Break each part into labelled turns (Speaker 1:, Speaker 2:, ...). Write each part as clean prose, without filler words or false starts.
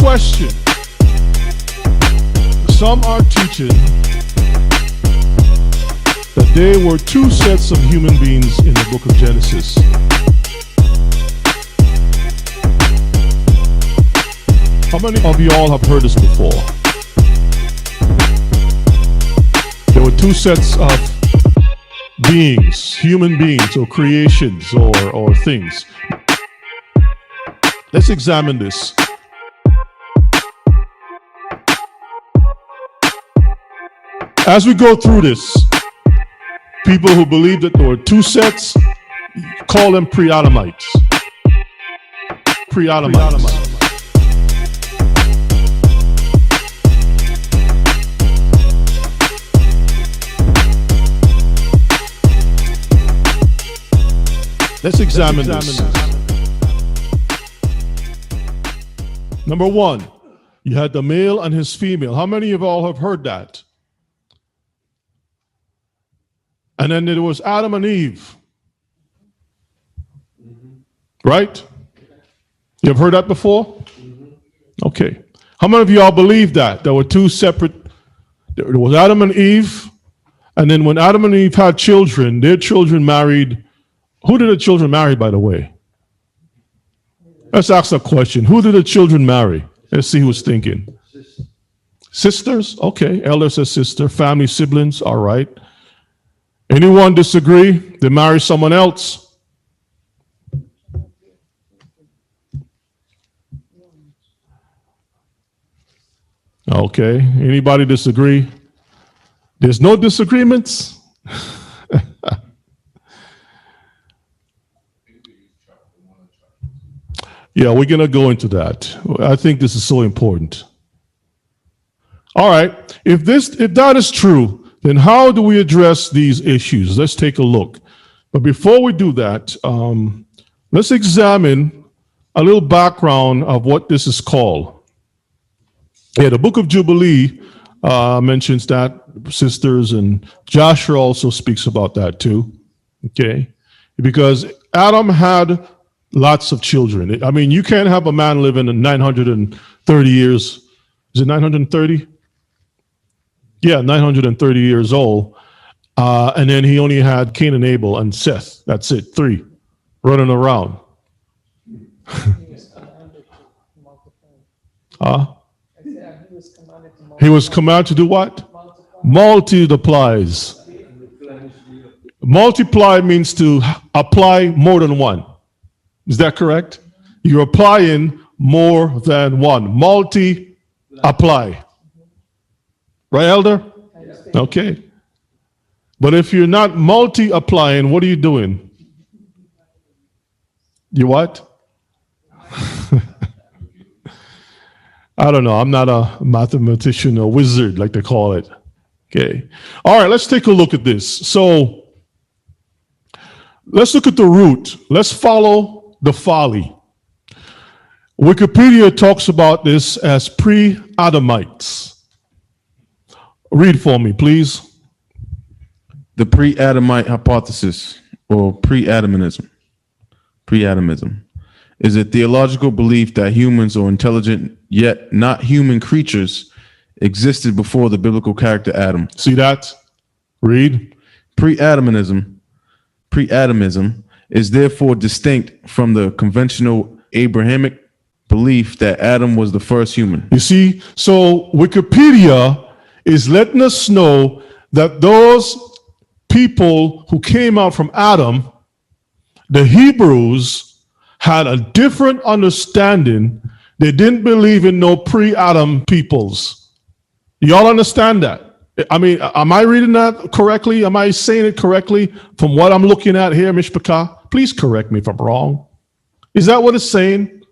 Speaker 1: question. Some are teaching that there were two sets of human beings in the book of Genesis. How many of you all have heard this before? There were two sets of beings, human beings or creations or things. Let's examine this. As we go through this, people who believe that there were two sets, call them pre-Adamites. Pre-Adamites. Let's examine this. Number one, you had the male and his female. How many of you all have heard that? And then there was Adam and Eve. Right? You have heard that before? Okay. How many of you all believe that? There were two separate, there was Adam and Eve, and then when Adam and Eve had children, their children married. Who did the children marry, by the way? Let's ask a question. Who did the children marry? Let's see who's thinking. Sisters? Okay. Elder says sister. Family, siblings? All right. Anyone disagree? They marry someone else? Okay. Anybody disagree? There's no disagreements? Yeah, we're going to go into that. I think this is so important. All right. If that is true, then how do we address these issues? Let's take a look. But before we do that, let's examine a little background of what this is called. Yeah, the book of Jubilee mentions that, sisters, and Joshua also speaks about that too. Okay? Because Adam had lots of children. I mean, you can't have a man living in 930 years. Is it 930? Yeah, 930 years old. And then he only had Cain and Abel and Seth. That's it, 3 running around. He was commanded to do what? Multiplies. Multiply means to apply more than one. Is that correct? You're applying more than one. Multi-apply. Right, Elder? Okay. But if you're not multi-applying, what are you doing? You what? I don't know. I'm not a mathematician or wizard, like they call it. Okay. All right, let's take a look at this. So let's look at the root. Let's follow the folly. Wikipedia talks about this as pre-Adamites. Read for me, please.
Speaker 2: The pre-Adamite hypothesis, or pre-Adamism, is a theological belief that humans or intelligent yet not human creatures existed before the biblical character Adam.
Speaker 1: See that? Read.
Speaker 2: Pre-Adamism is therefore distinct from the conventional Abrahamic belief that Adam was the first human.
Speaker 1: You see, so Wikipedia is letting us know that those people who came out from Adam, the Hebrews, had a different understanding. They didn't believe in no pre-Adam peoples. Y'all understand that? I mean, am I reading that correctly? Am I saying it correctly from what I'm looking at here, Mishpachah? Please correct me if I'm wrong. Is that what it's saying?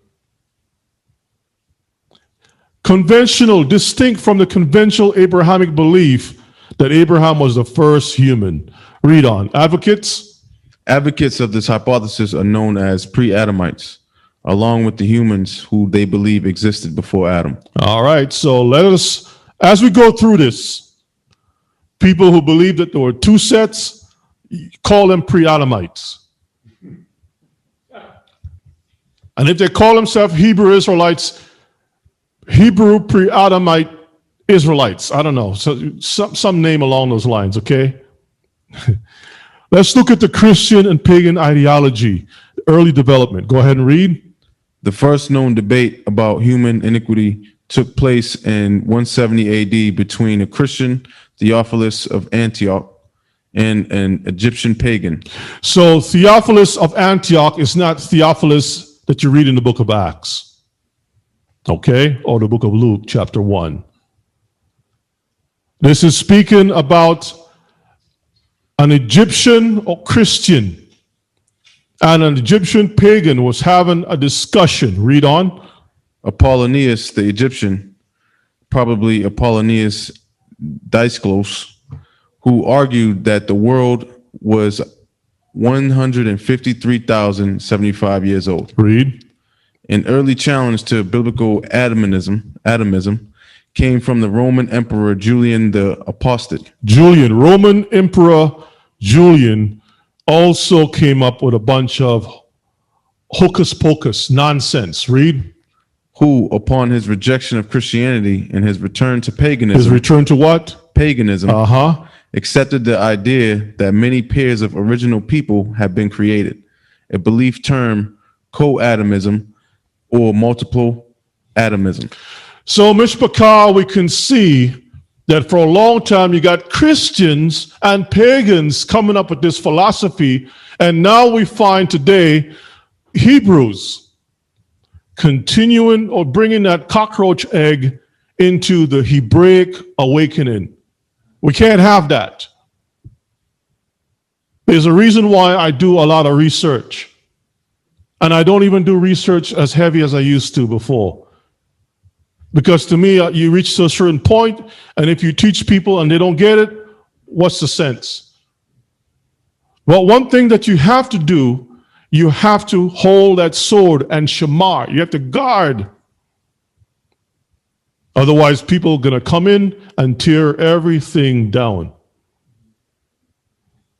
Speaker 1: Conventional, distinct from the conventional Abrahamic belief that Abraham was the first human. Read on. Advocates?
Speaker 2: Advocates of this hypothesis are known as pre-Adamites, along with the humans who they believe existed before Adam.
Speaker 1: All right, so let us, as we go through this, people who believe that there were two sets, call them pre-Adamites. And if they call themselves Hebrew Israelites, Hebrew pre-Adamite Israelites. I don't know. So some name along those lines, okay? Let's look at the Christian and pagan ideology, early development. Go ahead and read.
Speaker 2: The first known debate about human iniquity took place in 170 AD between a Christian, Theophilus of Antioch, and an Egyptian pagan.
Speaker 1: So Theophilus of Antioch is not Theophilus that you read in the book of Acts, okay, or the book of Luke, chapter 1. This is speaking about an Egyptian or Christian and an Egyptian pagan was having a discussion. Read on.
Speaker 2: Apollonius the Egyptian, probably Apollonius Diosclos, who argued that the world was 153,075 years old.
Speaker 1: Read.
Speaker 2: An early challenge to biblical atomism came from the Roman Emperor Julian the Apostate.
Speaker 1: Roman Emperor Julian also came up with a bunch of hocus pocus nonsense. Read.
Speaker 2: Who, upon his rejection of Christianity and his return to paganism,
Speaker 1: His return to what?
Speaker 2: paganism,
Speaker 1: Uh-huh.
Speaker 2: accepted the idea that many pairs of original people have been created, a belief term co-atomism or multiple atomism.
Speaker 1: So, Mishpachah, we can see that for a long time you got Christians and pagans coming up with this philosophy, and now we find today Hebrews continuing or bringing that cockroach egg into the Hebraic awakening. We can't have that. There's a reason why I do a lot of research. And I don't even do research as heavy as I used to before. Because to me, you reach to a certain point, and if you teach people and they don't get it, what's the sense? Well, one thing that you have to do, you have to hold that sword and shamar. You have to guard. Otherwise, people are going to come in and tear everything down.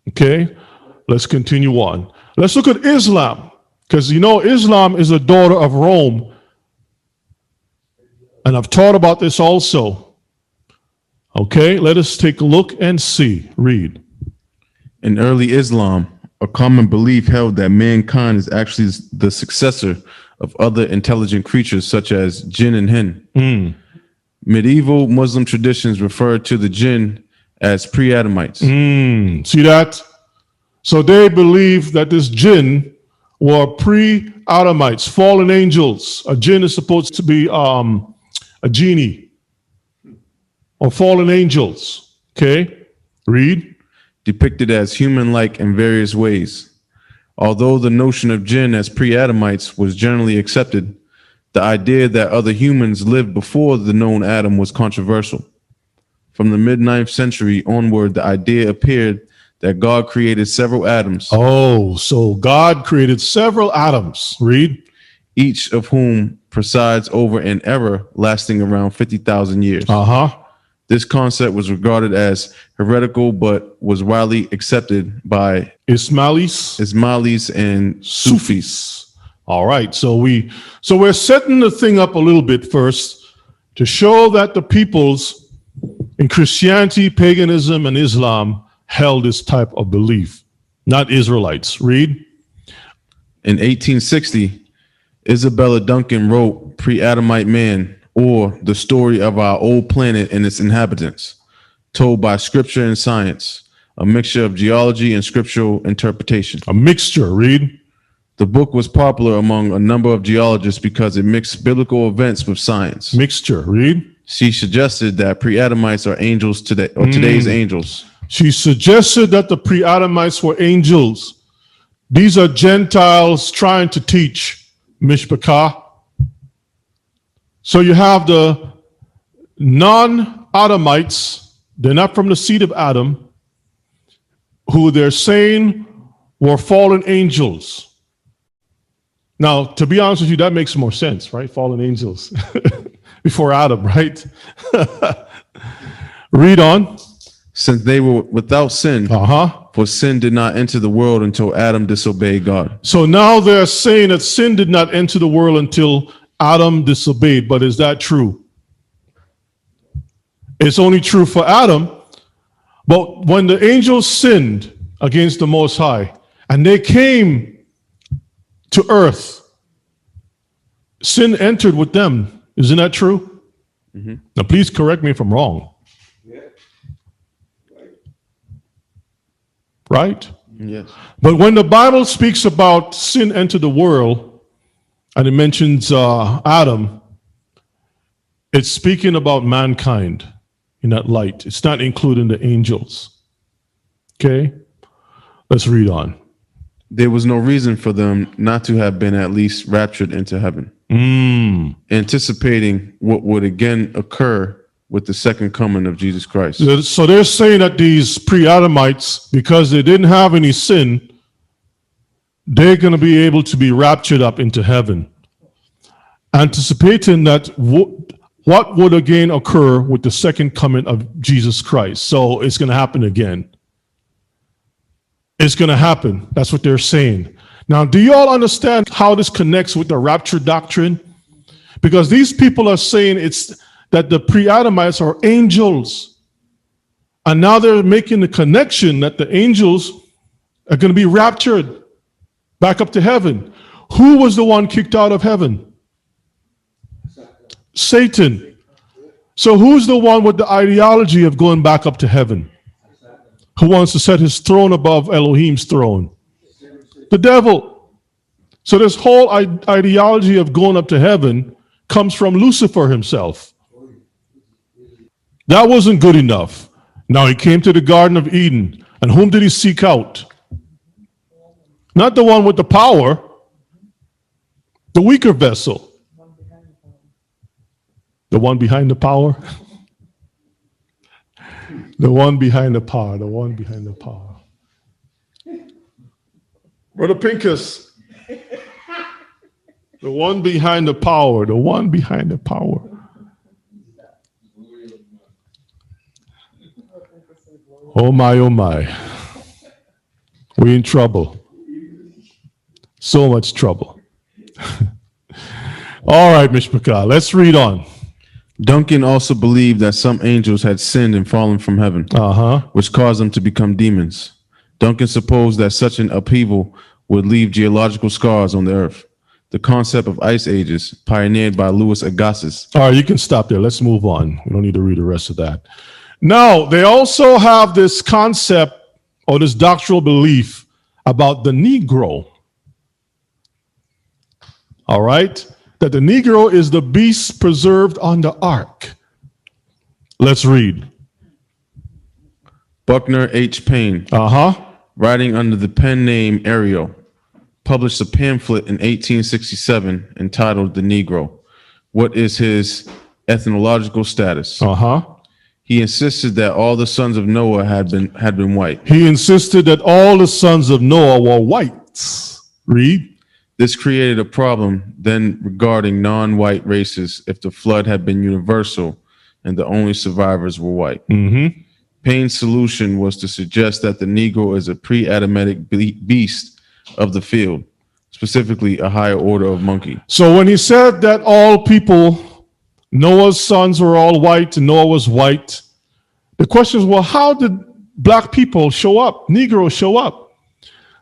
Speaker 1: Okay, let's continue on. Let's look at Islam, because you know Islam is a daughter of Rome. And I've taught about this also. Okay, let us take a look and see. Read.
Speaker 2: In early Islam, a common belief held that mankind is actually the successor of other intelligent creatures such as jinn and hin. Medieval Muslim traditions referred to the jinn as pre-Adamites.
Speaker 1: See that? So they believe that this jinn were pre-Adamites, fallen angels. A jinn is supposed to be a genie or fallen angels. Okay, read.
Speaker 2: Depicted as human-like in various ways. Although the notion of jinn as pre-Adamites was generally accepted, the idea that other humans lived before the known Adam was controversial. From the mid-9th century onward, the idea appeared that God created several Adams.
Speaker 1: Oh, so God created several Adams. Read.
Speaker 2: Each of whom presides over an era lasting around 50,000 years. This concept was regarded as heretical, but was widely accepted by Ismailis and Sufis.
Speaker 1: All right, so we're setting the thing up a little bit first to show that the peoples in Christianity, paganism, and Islam held this type of belief, not Israelites. Read.
Speaker 2: In 1860, Isabella Duncan wrote Pre-Adamite Man, or The Story of Our Old Planet and Its Inhabitants, told by scripture and science, a mixture of geology and scriptural interpretation.
Speaker 1: A mixture, read.
Speaker 2: The book was popular among a number of geologists because it mixed biblical events with science.
Speaker 1: Mixture, read.
Speaker 2: She suggested that pre-Adamites are angels today, or today's angels.
Speaker 1: She suggested that the pre-Adamites were angels. These are Gentiles trying to teach Mishpachah. So you have the non-Adamites, they're not from the seed of Adam, who they're saying were fallen angels. Now, to be honest with you, that makes more sense, right? Fallen angels before Adam, right? Read on.
Speaker 2: Since they were without sin, for sin did not enter the world until Adam disobeyed God.
Speaker 1: So now they're saying that sin did not enter the world until Adam disobeyed, but is that true? It's only true for Adam. But when the angels sinned against the Most High and they came to earth, sin entered with them. Isn't that true? Mm-hmm. Now, please correct me if I'm wrong.
Speaker 3: Yeah.
Speaker 1: Right?
Speaker 2: Yes.
Speaker 1: But when the Bible speaks about sin entered the world, and it mentions Adam, it's speaking about mankind in that light. It's not including the angels. Okay? Let's read on.
Speaker 2: There was no reason for them not to have been at least raptured into heaven, anticipating what would again occur with the second coming of Jesus Christ.
Speaker 1: So they're saying that these pre-Adamites, because they didn't have any sin, they're going to be able to be raptured up into heaven, anticipating that what would again occur with the second coming of Jesus Christ. So it's going to happen again. It's going to happen. That's what they're saying. Now, do you all understand how this connects with the rapture doctrine? Because these people are saying it's that the pre-Adamites are angels. And now they're making the connection that the angels are going to be raptured back up to heaven. Who was the one kicked out of heaven? Satan. So who's the one with the ideology of going back up to heaven? Who wants to set his throne above Elohim's throne? The devil. So this whole ideology of going up to heaven comes from Lucifer himself. That wasn't good enough. Now he came to the Garden of Eden. And whom did he seek out? Not the one with the power, the weaker vessel. The one behind the power? The one behind the power, the one behind the power. Brother Pincus, the one behind the power, the one behind the power. Oh my. We're in trouble. So much trouble. All right, Mishpachah, let's read on.
Speaker 2: Duncan also believed that some angels had sinned and fallen from heaven, which caused them to become demons. Duncan supposed that such an upheaval would leave geological scars on the earth. The concept of ice ages, pioneered by Louis Agassiz.
Speaker 1: All right, you can stop there. Let's move on. We don't need to read the rest of that. Now, they also have this concept or this doctrinal belief about the Negro. All right? That the Negro is the beast preserved on the ark. Let's read.
Speaker 2: Buckner H. Payne, writing under the pen name Ariel, published a pamphlet in 1867 entitled The Negro. What is his ethnological status? He insisted that all the sons of Noah had been white.
Speaker 1: He insisted that all the sons of Noah were whites. Read.
Speaker 2: This created a problem then regarding non-white races if the flood had been universal and the only survivors were white. Payne's solution was to suggest that the Negro is a pre-Adamitic beast of the field, specifically a higher order of monkey.
Speaker 1: So when he said that all people, Noah's sons were all white and Noah was white, the question is, well, how did black people show up, Negroes show up?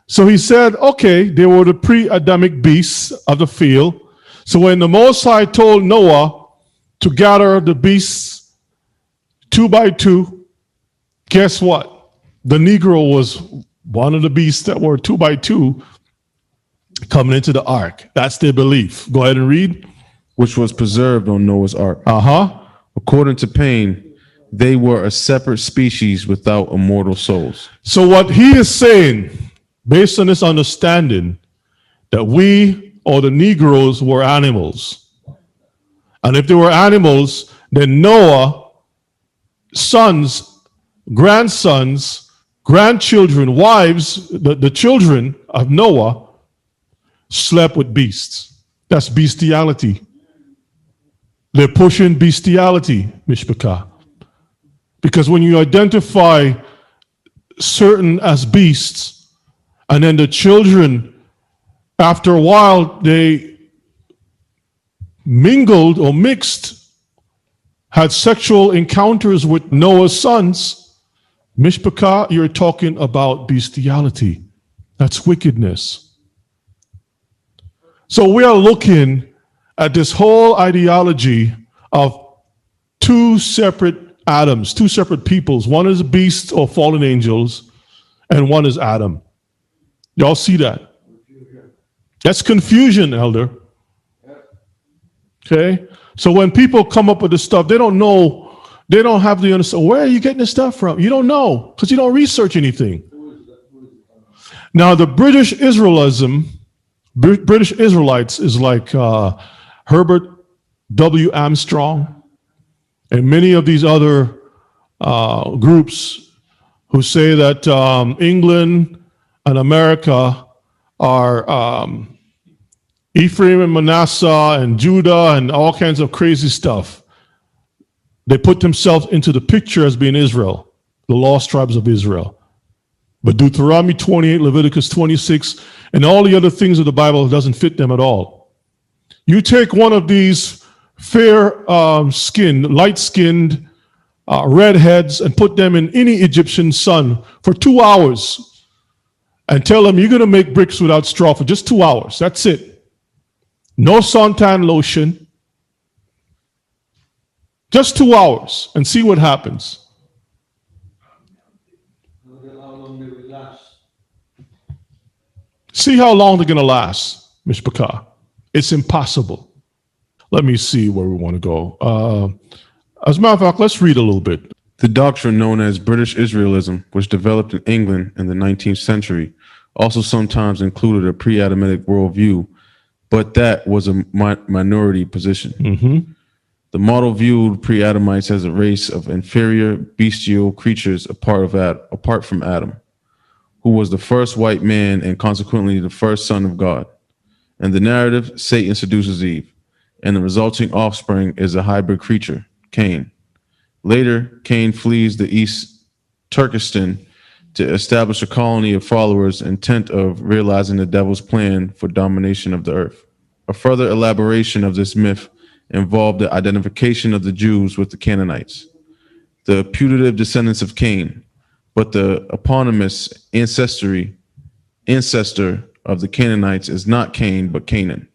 Speaker 1: So he said, okay, they were the pre-Adamic beasts of the field. So when the Most High told Noah to gather the beasts 2 by 2, guess what? The Negro was one of the beasts that were 2 by 2 coming into the ark. That's their belief. Go ahead and read.
Speaker 2: Which was preserved on Noah's ark. According to Payne, they were a separate species without immortal souls.
Speaker 1: So what he is saying, based on this understanding, that we or the Negroes were animals. And if they were animals, then Noah, sons, grandsons, grandchildren, wives, the children of Noah slept with beasts. That's bestiality. They're pushing bestiality, Mishpachah. Because when you identify certain as beasts, and then the children, after a while, they mingled or mixed, had sexual encounters with Noah's sons, Mishpachah, you're talking about bestiality. That's wickedness. So we are looking at this whole ideology of two separate Adams, two separate peoples. One is beasts or fallen angels, and one is Adam. Y'all see that? That's confusion, elder. Okay? So when people come up with this stuff, they don't know, they don't have the understanding. Where are you getting this stuff from? You don't know, because you don't research anything. Now, the British Israelism, British Israelites is like Herbert W. Armstrong and many of these other groups who say that England and America are Ephraim and Manasseh and Judah and all kinds of crazy stuff. They put themselves into the picture as being Israel, the lost tribes of Israel. But Deuteronomy 28, Leviticus 26, and all the other things of the Bible doesn't fit them at all. You take one of these fair-skinned, light-skinned redheads and put them in any Egyptian sun for 2 hours and tell them you're going to make bricks without straw for just 2 hours. That's it. No suntan lotion. Just 2 hours and see what happens. See how long they're going to last, Mishpachah. It's impossible. Let me see where we want to go. As a matter of fact, let's read a little bit.
Speaker 2: The doctrine known as British Israelism, which developed in England in the 19th century, also sometimes included a pre-Adamitic worldview, but that was a minority position.
Speaker 1: Mm-hmm.
Speaker 2: The model viewed pre-Adamites as a race of inferior bestial creatures apart from Adam, who was the first white man and consequently the first son of God. In the narrative, Satan seduces Eve, and the resulting offspring is a hybrid creature, Cain. Later, Cain flees the East Turkestan to establish a colony of followers intent of realizing the devil's plan for domination of the earth. A further elaboration of this myth involved the identification of the Jews with the Canaanites, the putative descendants of Cain, but the eponymous ancestor of the Canaanites is not Cain, but Canaan.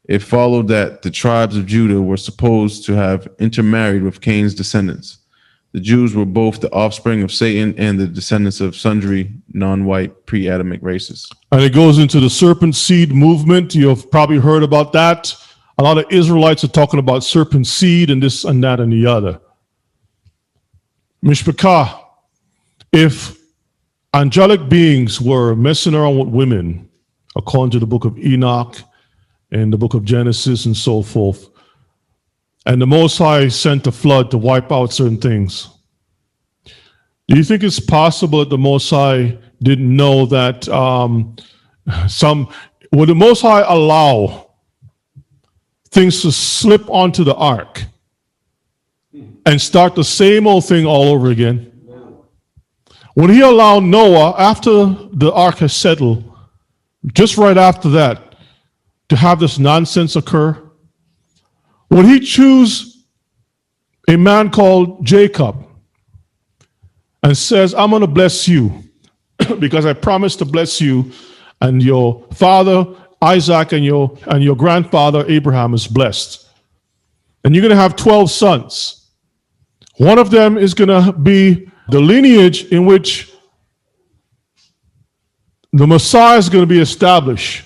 Speaker 2: It followed that the tribes of Judah were supposed to have intermarried with Cain's descendants. The Jews were both the offspring of Satan and the descendants of sundry non-white pre-Adamic races.
Speaker 1: And it goes into the serpent seed movement. You've probably heard about that. A lot of Israelites are talking about serpent seed and this and that and the other. Mishpachah, if angelic beings were messing around with women, according to the book of Enoch and the book of Genesis and so forth, and the Most High sent a flood to wipe out certain things, do you think it's possible that the Most High didn't know that would the Most High allow things to slip onto the ark and start the same old thing all over again? Would he allow Noah, after the ark has settled, just right after that, to have this nonsense occur? Would he choose a man called Jacob and says, I'm going to bless you because I promised to bless you, and your father Isaac and your grandfather Abraham is blessed. And you're going to have 12 sons. One of them is going to be the lineage in which the Messiah is going to be established.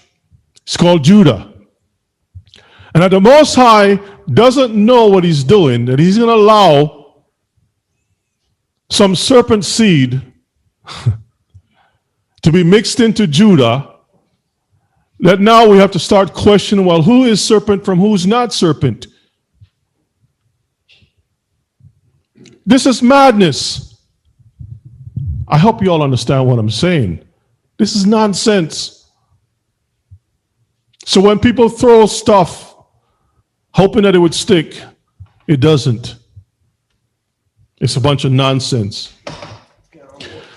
Speaker 1: It's called Judah. And that the Most High doesn't know what he's doing, that he's going to allow some serpent seed to be mixed into Judah, that now we have to start questioning, well, who is serpent from who's not serpent? This is madness. I hope you all understand what I'm saying. This is nonsense. So when people throw stuff hoping that it would stick, it doesn't. It's a bunch of nonsense.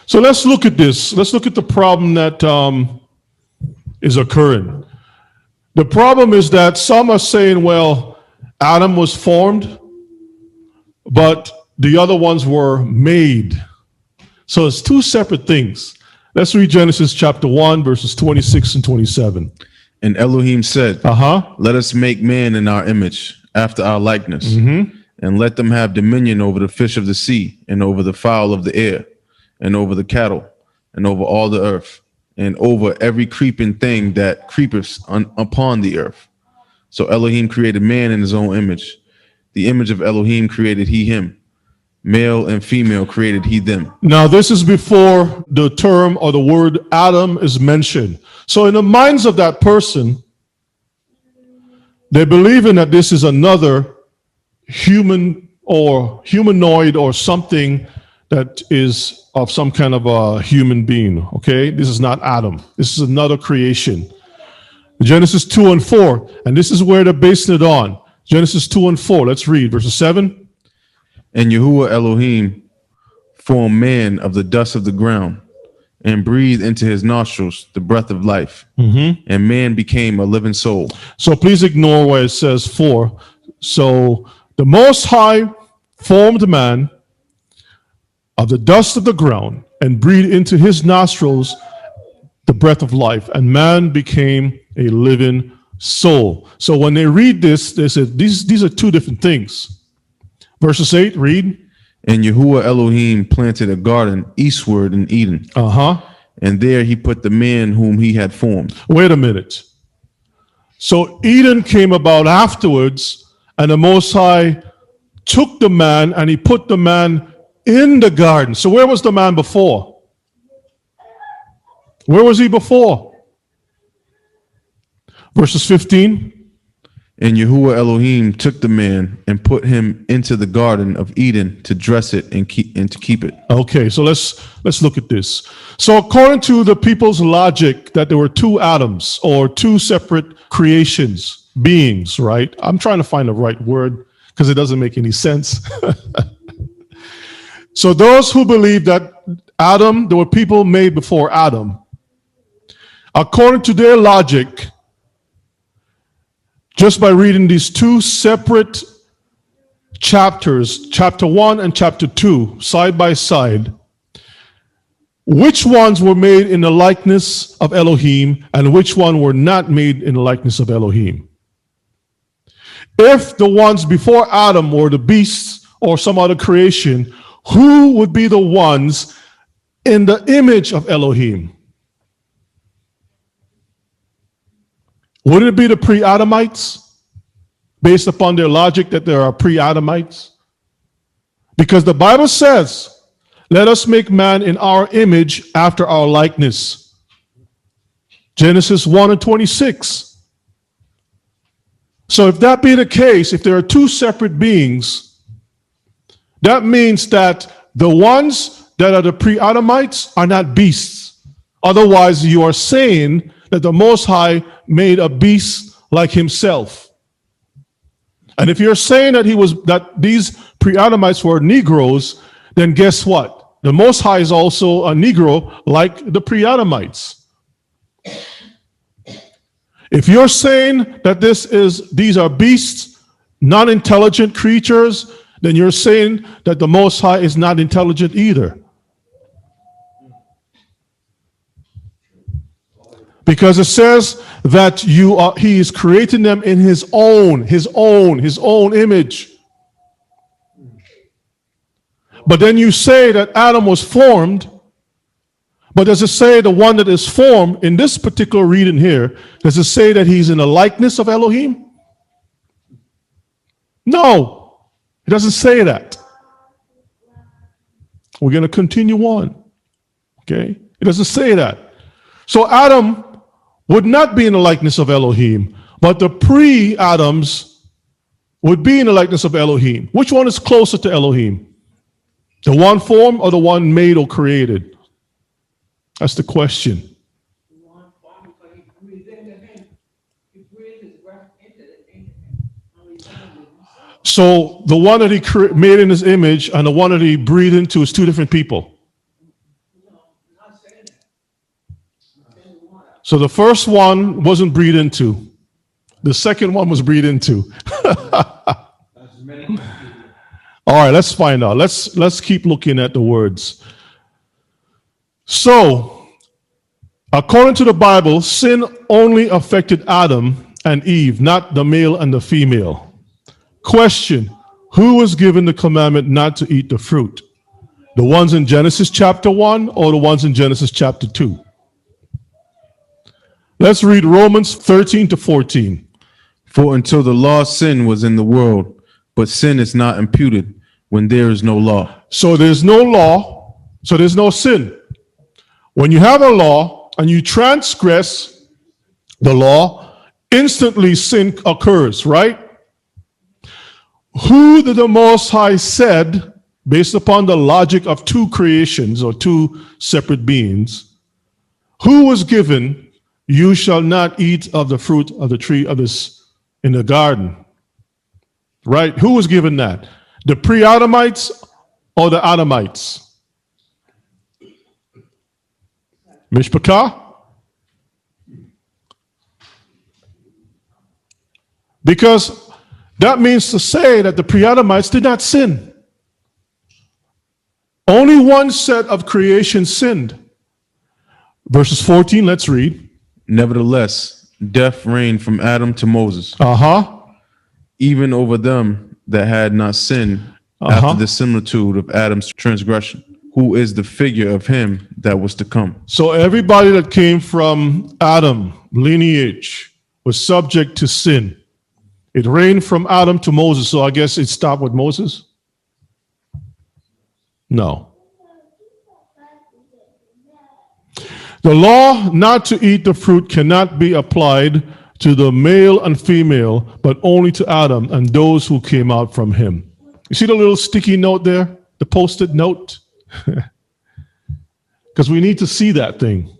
Speaker 1: So let's look at this. Let's look at the problem that is occurring. The problem is that some are saying, well, Adam was formed but the other ones were made. So it's two separate things. Let's read Genesis chapter 1, verses 26 and 27.
Speaker 2: And Elohim said,
Speaker 1: Uh-huh.
Speaker 2: let us make man in our image, after our likeness,
Speaker 1: Mm-hmm.
Speaker 2: and let them have dominion over the fish of the sea, and over the fowl of the air, and over the cattle, and over all the earth, and over every creeping thing that creepeth upon the earth. So Elohim created man in his own image. The image of Elohim created he him. Male and female created he them.
Speaker 1: Now, this is before the term or the word Adam is mentioned. So in the minds of that person, they're believing that this is another human or humanoid or something that is of some kind of a human being. Okay, this is not Adam. This is another creation. Genesis 2 and 4, and this is where they're basing it on. Genesis 2 and 4. Let's read verses 7.
Speaker 2: And Yahuwah Elohim formed man of the dust of the ground, and breathed into his nostrils the breath of life, and man became a living soul.
Speaker 1: So please ignore where it says 4. So the Most High formed man of the dust of the ground and breathed into his nostrils the breath of life, and man became a living soul. So when they read this, they said these are two different things. Verses 8, read.
Speaker 2: And Yahuwah Elohim planted a garden eastward in Eden. And there he put the man whom he had formed.
Speaker 1: Wait a minute. So Eden came about afterwards, and the Most High took the man and he put the man in the garden. So where was the man before? Where was he before? Verses 15.
Speaker 2: And Yahuwah Elohim took the man and put him into the garden of Eden to dress it and to keep it.
Speaker 1: Okay, so let's look at this. So according to the people's logic that there were two Adams or two separate creations, beings, right? I'm trying to find the right word because it doesn't make any sense. So those who believe that Adam, there were people made before Adam, according to their logic, just by reading these two separate chapters, chapter 1 and chapter 2, side by side, which ones were made in the likeness of Elohim and which one were not made in the likeness of Elohim? If the ones before Adam were the beasts or some other creation, who would be the ones in the image of Elohim? Wouldn't it be the pre-Adamites, based upon their logic that there are pre-Adamites? Because the Bible says, let us make man in our image after our likeness. Genesis 1 and 26. So if that be the case, if there are two separate beings, that means that the ones that are the pre-Adamites are not beasts. Otherwise, you are saying that the Most High made a beast like himself. And if you're saying that these pre-Adamites were Negroes, then guess what? The Most High is also a Negro like the pre-Adamites. If you're saying that these are beasts, non-intelligent creatures, then you're saying that the Most High is not intelligent either. Because it says that he is creating them in his own image. But then you say that Adam was formed, but does it say the one that is formed in this particular reading here, does it say that he's in the likeness of Elohim? No, it doesn't say that. We're going to continue on. Okay? It doesn't say that. So Adam would not be in the likeness of Elohim, but the pre-Adams would be in the likeness of Elohim. Which one is closer to Elohim? The one formed or the one made or created? That's the question. So the one that he made in his image and the one that he breathed into is two different people. So the first one wasn't breathed into. The second one was breathed into. All right, let's find out. Let's keep looking at the words. So, according to the Bible, sin only affected Adam and Eve, not the male and the female. Question: who was given the commandment not to eat the fruit? The ones in Genesis chapter 1 or the ones in Genesis chapter 2? Let's read Romans 13 to 14.
Speaker 2: For until the law, sin was in the world, but sin is not imputed when there is no law.
Speaker 1: So there's no law, so there's no sin. When you have a law and you transgress the law, instantly sin occurs, right? Who did the Most High said, based upon the logic of two creations or two separate beings, who was given, you shall not eat of the fruit of the tree of this in the garden? Right? Who was given that? The pre-Adamites or the Adamites? Mishpachah? Because that means to say that the pre-Adamites did not sin. Only one set of creation sinned. Verses 14, let's read.
Speaker 2: Nevertheless, death reigned from Adam to Moses, even over them that had not sinned, after the similitude of Adam's transgression, who is the figure of him that was to come.
Speaker 1: So everybody that came from Adam lineage was subject to sin. It reigned from Adam to Moses, so I guess it stopped with Moses? No. The law not to eat the fruit cannot be applied to the male and female, but only to Adam and those who came out from him. You see the little sticky note there? The post-it note? Because we need to see that thing.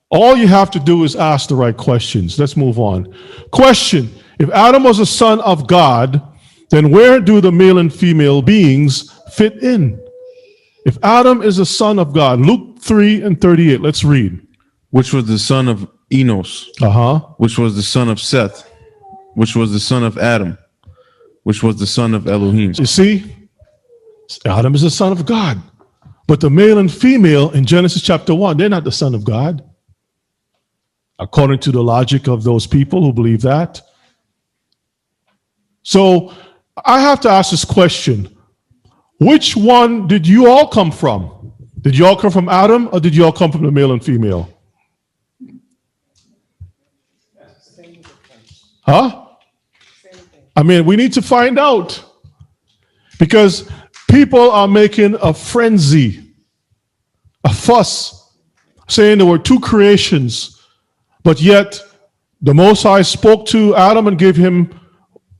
Speaker 1: All you have to do is ask the right questions. Let's move on. Question: if Adam was a son of God, then where do the male and female beings fit in? If Adam is a son of God, Luke 3 and 38, let's read.
Speaker 2: Which was the son of Enos, which was the son of Seth, which was the son of Adam, which was the son of Elohim.
Speaker 1: You see, Adam is the son of God. But the male and female in Genesis chapter 1, they're not the son of God, according to the logic of those people who believe that. So I have to ask this question. Which one did you all come from? Did you all come from Adam, or did you all come from the male and female? Huh? I mean, we need to find out. Because people are making a frenzy, a fuss, saying there were two creations, but yet the Most High spoke to Adam and gave him,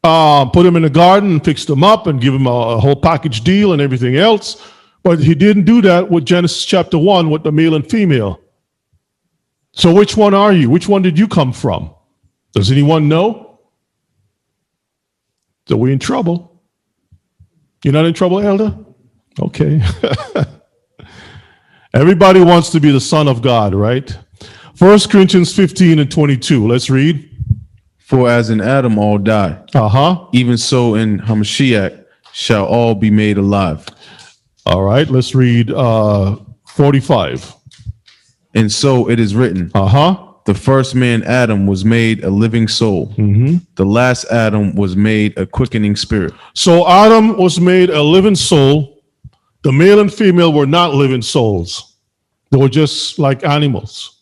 Speaker 1: put him in the garden and fixed him up and give him a whole package deal and everything else. But he didn't do that with Genesis chapter 1 with the male and female. So which one are you? Which one did you come from? Does anyone know? So we're in trouble. You're not in trouble, Elder? Okay. Everybody wants to be the son of God, right? 1 Corinthians 15 and 22. Let's read.
Speaker 2: For as in Adam all die, even so in Hamashiach shall all be made alive.
Speaker 1: All right, let's read 45.
Speaker 2: And so it is written, the first man Adam was made a living soul. The last Adam was made a quickening spirit. So
Speaker 1: Adam was made a living soul. The male and female were not living souls. They were just like animals.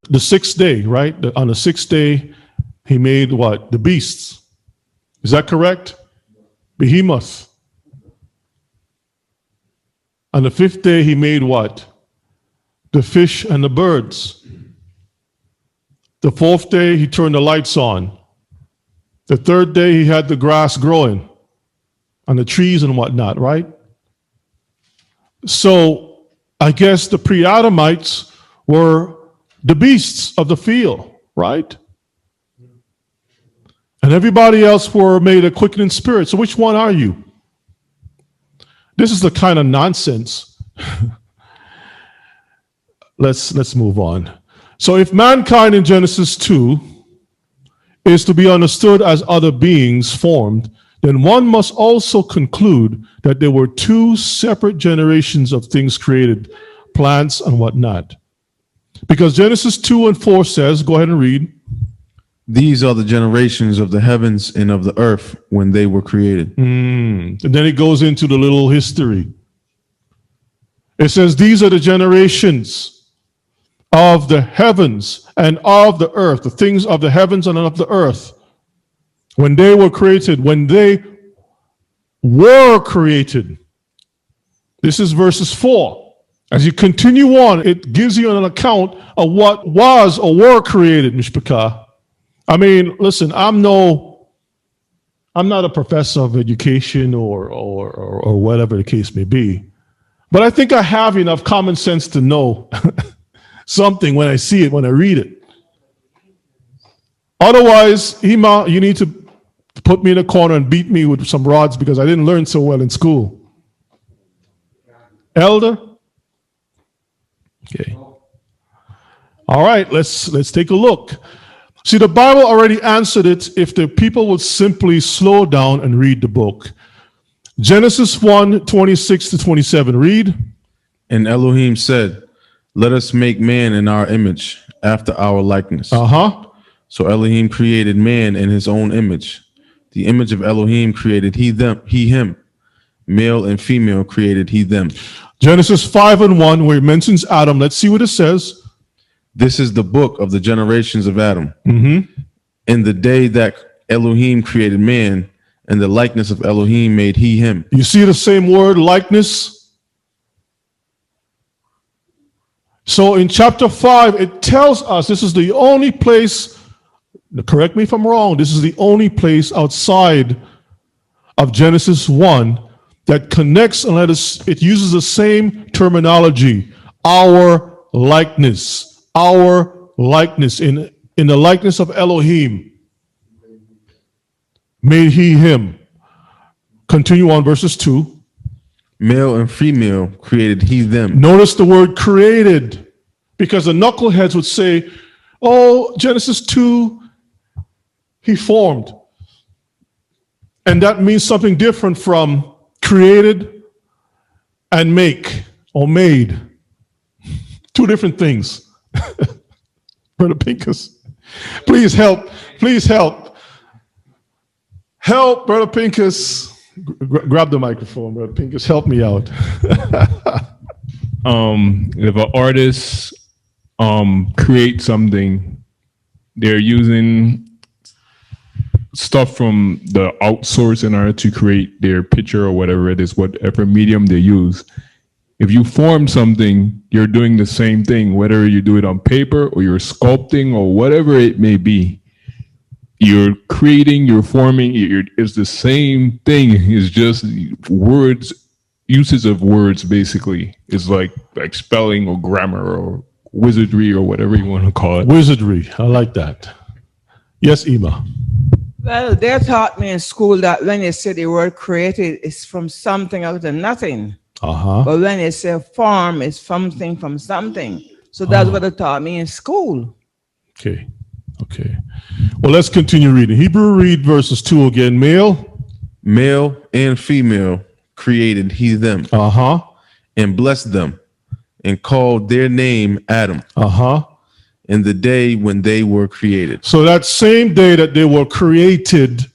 Speaker 1: The sixth day, right? On the sixth day, he made what? The beasts. Is that correct? Behemoth. On the fifth day, he made what? The fish and the birds. The fourth day, he turned the lights on. The third day, he had the grass growing on the trees and whatnot, right? So I guess the pre-Adamites were the beasts of the field, right? And everybody else were made a quickening spirit. So which one are you? This is the kind of nonsense. Let's move on. So if mankind in Genesis 2 is to be understood as other beings formed, then one must also conclude that there were two separate generations of things created, plants and whatnot. Because Genesis 2 and 4 says, go ahead and read.
Speaker 2: These are the generations of the heavens and of the earth when they were created.
Speaker 1: And then it goes into the little history. It says, these are the generations of the heavens and of the earth, the things of the heavens and of the earth. When they were created, when they were created. This is verses 4. As you continue on, it gives you an account of what was or were created, Mishpachah. I mean, listen, I'm not a professor of education or whatever the case may be, but I think I have enough common sense to know something when I see it, when I read it. Otherwise, Hima, you need to put me in a corner and beat me with some rods because I didn't learn so well in school. Elder? Okay. All right, let's take a look. See, the Bible already answered it if the people would simply slow down and read the book. Genesis 1, 26 to 27. Read.
Speaker 2: And Elohim said, let us make man in our image, after our likeness. So Elohim created man in his own image. The image of Elohim created he him. Male and female created he them.
Speaker 1: Genesis 5 and 1, where it mentions Adam. Let's see what it says.
Speaker 2: This is the book of the generations of Adam. In the day that Elohim created man, in the likeness of Elohim made he him.
Speaker 1: You see the same word, likeness? So in chapter 5, it tells us this is the only place, correct me if I'm wrong, this is the only place outside of Genesis 1 that connects and it uses the same terminology, our likeness. Our likeness, in the likeness of Elohim, made he him. Continue on, verses 2.
Speaker 2: Male and female created he them.
Speaker 1: Notice the word created, because the knuckleheads would say, oh, Genesis 2, he formed. And that means something different from created and make or made. Two different things. Brother Pincus, please help. Please help. Help, Brother Pincus. Grab the microphone, Brother Pincus. Help me out.
Speaker 3: If an artist creates something, they're using stuff from the outsource in order to create their picture or whatever it is, whatever medium they use. If you form something, you're doing the same thing, whether you do it on paper or you're sculpting or whatever it may be. You're creating, you're forming, it's the same thing. It's just words, uses of words, basically. It's like spelling or grammar or wizardry or whatever you want to call it.
Speaker 1: Wizardry, I like that. Yes, Ima.
Speaker 4: Well, they taught me in school that when you say the word created, it's from something out of nothing. But when you say form, it's something from something. So that's what they taught me in school.
Speaker 1: Okay. Well, let's continue reading. Hebrew, read verses 2 again. Male
Speaker 2: and female created he them. And blessed them and called their name Adam. In the day when they were created.
Speaker 1: So that same day that they were created,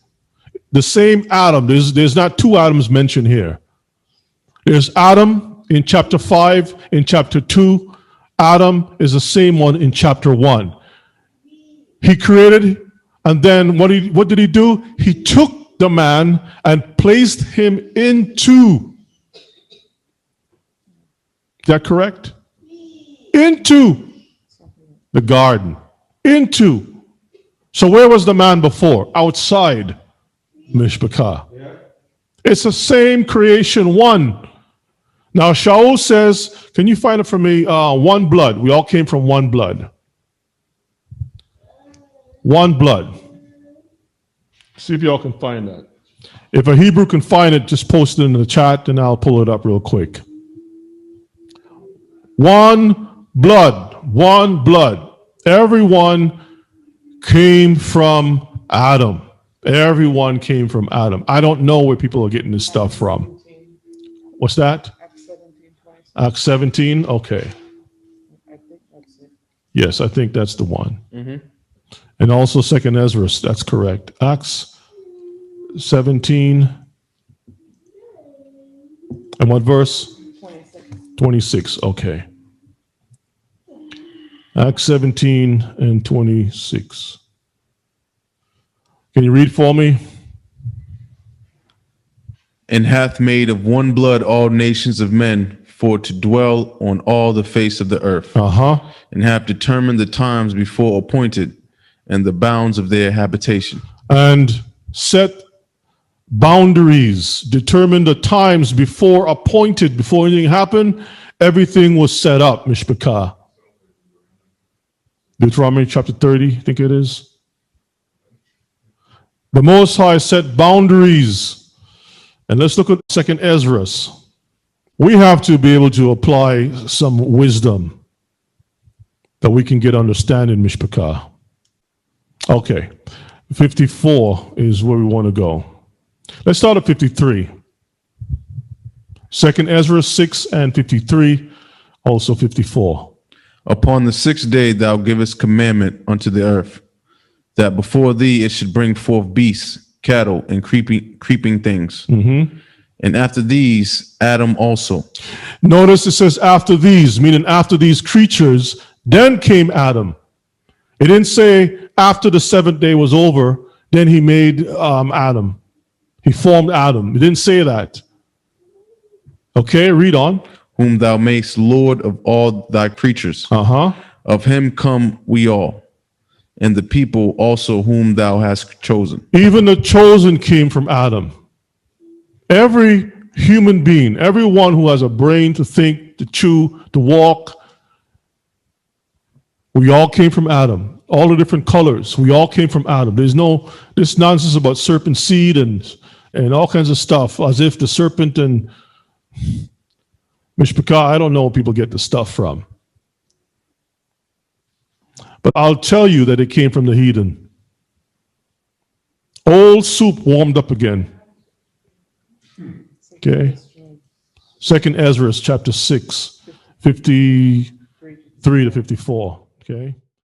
Speaker 1: the same Adam, there's not two Adams mentioned here. There's Adam in chapter 5, in chapter 2. Adam is the same one in chapter 1. He created, and then what did he do? He took the man and placed him into. Is that correct? Into the garden. Into. So where was the man before? Outside. Mishpachah. It's the same creation, one. Now Shaul says, can you find it for me? One blood. We all came from one blood. One blood. See if y'all can find that. If a Hebrew can find it, just post it in the chat and I'll pull it up real quick. One blood. One blood. Everyone came from Adam. Everyone came from Adam. I don't know where people are getting this stuff from. What's that? Acts 17. Okay. Yes, I think that's the one. And also Second Ezra. That's correct. Acts 17. And what verse? 26. Okay. Acts 17 and 26. Can you read for me?
Speaker 2: And hath made of one blood all nations of men for to dwell on all the face of the earth. And have determined the times before appointed and the bounds of their habitation.
Speaker 1: And set boundaries, determined the times before appointed, before anything happened. Everything was set up, Mishpachah. Deuteronomy chapter 30, I think it is. The Most High set boundaries. And let's look at Second Ezra. We have to be able to apply some wisdom that we can get understanding, Mishpachah. Okay, 54 is where we want to go. Let's start at 53. Second Ezra 6 and 53, also 54.
Speaker 2: Upon the 6th day thou givest commandment unto the earth, that before thee it should bring forth beasts, cattle, and creeping things. And after these, Adam also.
Speaker 1: Notice it says after these, meaning after these creatures, then came Adam. It didn't say after the 7th day was over, then he made Adam. He formed Adam. It didn't say that. Okay, read on.
Speaker 2: Whom thou makest Lord of all thy creatures. Of him come we all. And the people also whom thou hast chosen.
Speaker 1: Even the chosen came from Adam. Every human being, everyone who has a brain to think, to chew, to walk, we all came from Adam. All the different colors, we all came from Adam. There's no this nonsense about serpent seed and all kinds of stuff, as if the serpent and Mishpachah, I don't know where people get the stuff from. But I'll tell you that it came from the heathen. Old soup warmed up again. Okay. Second Ezra chapter 6, 53 to 54. Okay.